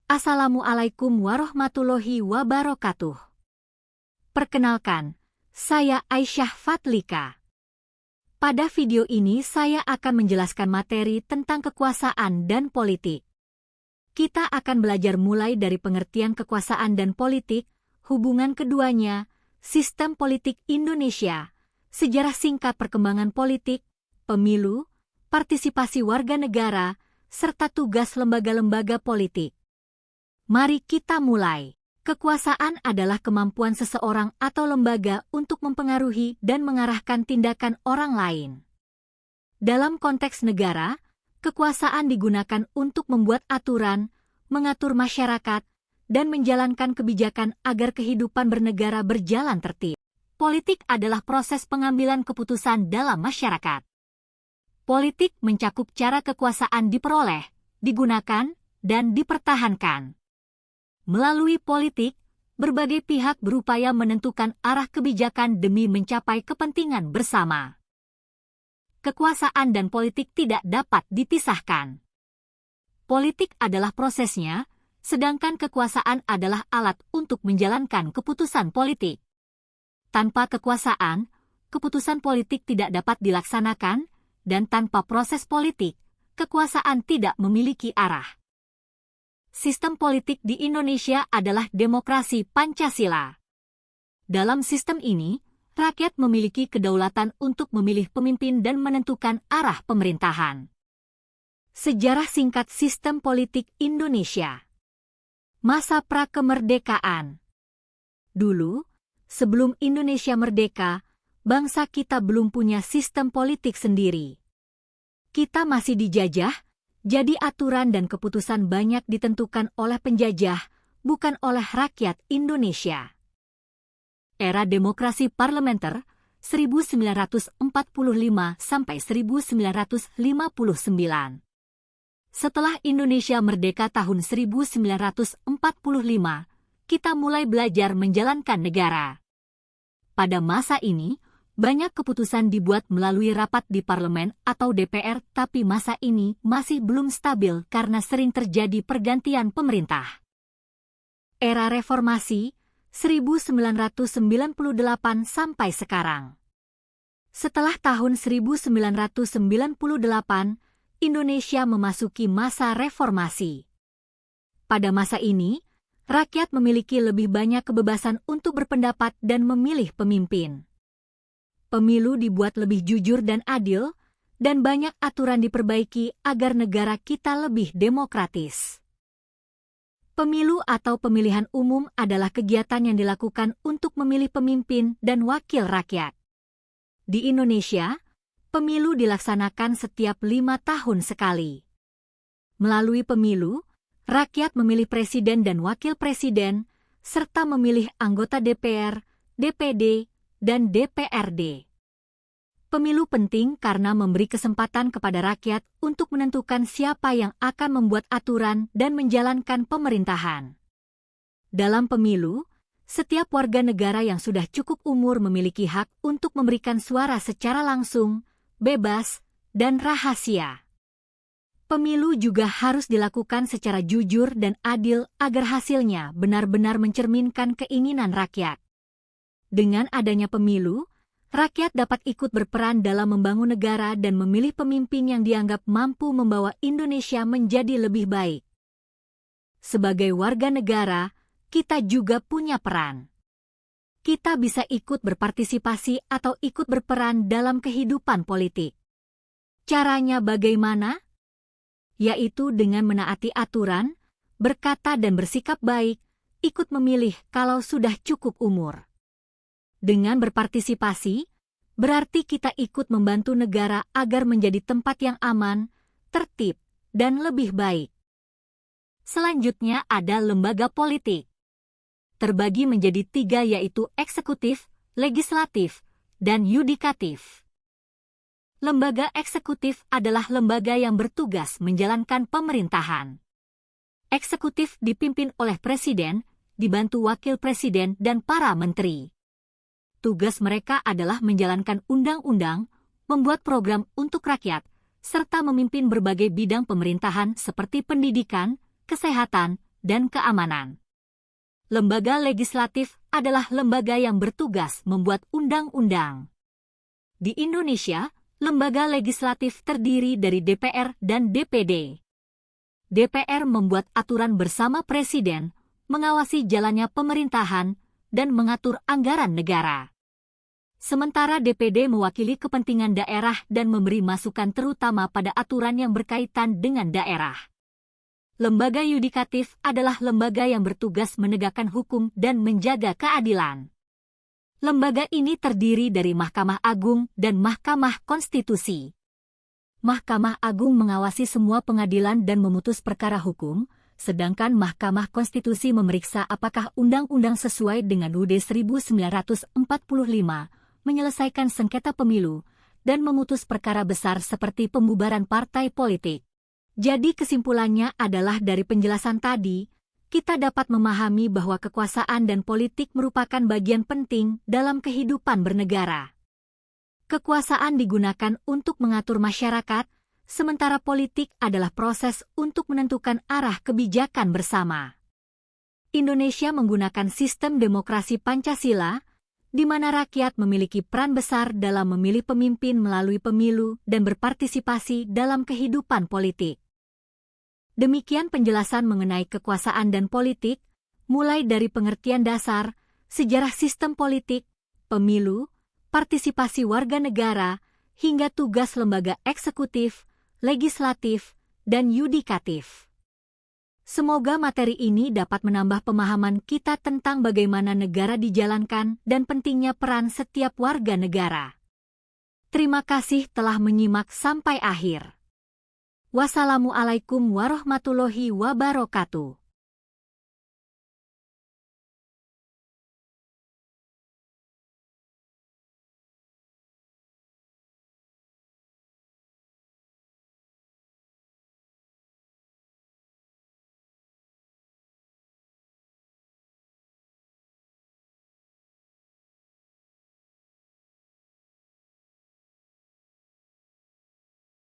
Assalamualaikum warahmatullahi wabarakatuh. Perkenalkan, saya Aisyah Fatlika. Pada video ini saya akan menjelaskan materi tentang kekuasaan dan politik. Kita akan belajar mulai dari pengertian kekuasaan dan politik, hubungan keduanya, sistem politik Indonesia, sejarah singkat perkembangan politik, pemilu, partisipasi warga negara, serta tugas lembaga-lembaga politik. Mari kita mulai. Kekuasaan adalah kemampuan seseorang atau lembaga untuk mempengaruhi dan mengarahkan tindakan orang lain. Dalam konteks negara, kekuasaan digunakan untuk membuat aturan, mengatur masyarakat, dan menjalankan kebijakan agar kehidupan bernegara berjalan tertib. Politik adalah proses pengambilan keputusan dalam masyarakat. Politik mencakup cara kekuasaan diperoleh, digunakan, dan dipertahankan. Melalui politik, berbagai pihak berupaya menentukan arah kebijakan demi mencapai kepentingan bersama. Kekuasaan dan politik tidak dapat dipisahkan. Politik adalah prosesnya, sedangkan kekuasaan adalah alat untuk menjalankan keputusan politik. Tanpa kekuasaan, keputusan politik tidak dapat dilaksanakan, dan tanpa proses politik, kekuasaan tidak memiliki arah. Sistem politik di Indonesia adalah demokrasi Pancasila. Dalam sistem ini, rakyat memiliki kedaulatan untuk memilih pemimpin dan menentukan arah pemerintahan. Sejarah singkat sistem politik Indonesia. Masa prakemerdekaan. Dulu, sebelum Indonesia merdeka, bangsa kita belum punya sistem politik sendiri. Kita masih dijajah, jadi aturan dan keputusan banyak ditentukan oleh penjajah, bukan oleh rakyat Indonesia. Era demokrasi parlementer 1945 sampai 1959. Setelah Indonesia merdeka tahun 1945, kita mulai belajar menjalankan negara. Pada masa ini, banyak keputusan dibuat melalui rapat di parlemen atau DPR, tapi masa ini masih belum stabil karena sering terjadi pergantian pemerintah. Era reformasi 1998 sampai sekarang. Setelah tahun 1998, Indonesia memasuki masa reformasi. Pada masa ini, rakyat memiliki lebih banyak kebebasan untuk berpendapat dan memilih pemimpin. Pemilu dibuat lebih jujur dan adil, dan banyak aturan diperbaiki agar negara kita lebih demokratis. Pemilu atau pemilihan umum adalah kegiatan yang dilakukan untuk memilih pemimpin dan wakil rakyat. Di Indonesia, pemilu dilaksanakan setiap 5 tahun sekali. Melalui pemilu, rakyat memilih presiden dan wakil presiden, serta memilih anggota DPR, DPD, dan DPRD. Pemilu penting karena memberi kesempatan kepada rakyat untuk menentukan siapa yang akan membuat aturan dan menjalankan pemerintahan. Dalam pemilu, setiap warga negara yang sudah cukup umur memiliki hak untuk memberikan suara secara langsung, bebas, dan rahasia. Pemilu juga harus dilakukan secara jujur dan adil agar hasilnya benar-benar mencerminkan keinginan rakyat. Dengan adanya pemilu, rakyat dapat ikut berperan dalam membangun negara dan memilih pemimpin yang dianggap mampu membawa Indonesia menjadi lebih baik. Sebagai warga negara, kita juga punya peran. Kita bisa ikut berpartisipasi atau ikut berperan dalam kehidupan politik. Caranya bagaimana? Yaitu dengan menaati aturan, berkata dan bersikap baik, ikut memilih kalau sudah cukup umur. Dengan berpartisipasi, berarti kita ikut membantu negara agar menjadi tempat yang aman, tertib, dan lebih baik. Selanjutnya ada lembaga politik. Terbagi menjadi 3 yaitu eksekutif, legislatif, dan yudikatif. Lembaga eksekutif adalah lembaga yang bertugas menjalankan pemerintahan. Eksekutif dipimpin oleh presiden, dibantu wakil presiden dan para menteri. Tugas mereka adalah menjalankan undang-undang, membuat program untuk rakyat, serta memimpin berbagai bidang pemerintahan seperti pendidikan, kesehatan, dan keamanan. Lembaga legislatif adalah lembaga yang bertugas membuat undang-undang. Di Indonesia, lembaga legislatif terdiri dari DPR dan DPD. DPR membuat aturan bersama Presiden, mengawasi jalannya pemerintahan, dan mengatur anggaran negara. Sementara DPD mewakili kepentingan daerah dan memberi masukan terutama pada aturan yang berkaitan dengan daerah. Lembaga yudikatif adalah lembaga yang bertugas menegakkan hukum dan menjaga keadilan. Lembaga ini terdiri dari Mahkamah Agung dan Mahkamah Konstitusi. Mahkamah Agung mengawasi semua pengadilan dan memutus perkara hukum, sedangkan Mahkamah Konstitusi memeriksa apakah undang-undang sesuai dengan UUD 1945, menyelesaikan sengketa pemilu, dan memutus perkara besar seperti pembubaran partai politik. Jadi kesimpulannya adalah dari penjelasan tadi, kita dapat memahami bahwa kekuasaan dan politik merupakan bagian penting dalam kehidupan bernegara. Kekuasaan digunakan untuk mengatur masyarakat, sementara politik adalah proses untuk menentukan arah kebijakan bersama. Indonesia menggunakan sistem demokrasi Pancasila, di mana rakyat memiliki peran besar dalam memilih pemimpin melalui pemilu dan berpartisipasi dalam kehidupan politik. Demikian penjelasan mengenai kekuasaan dan politik, mulai dari pengertian dasar, sejarah sistem politik, pemilu, partisipasi warga negara, hingga tugas lembaga eksekutif, legislatif, dan yudikatif. Semoga materi ini dapat menambah pemahaman kita tentang bagaimana negara dijalankan dan pentingnya peran setiap warga negara. Terima kasih telah menyimak sampai akhir. Wassalamualaikum warahmatullahi wabarakatuh.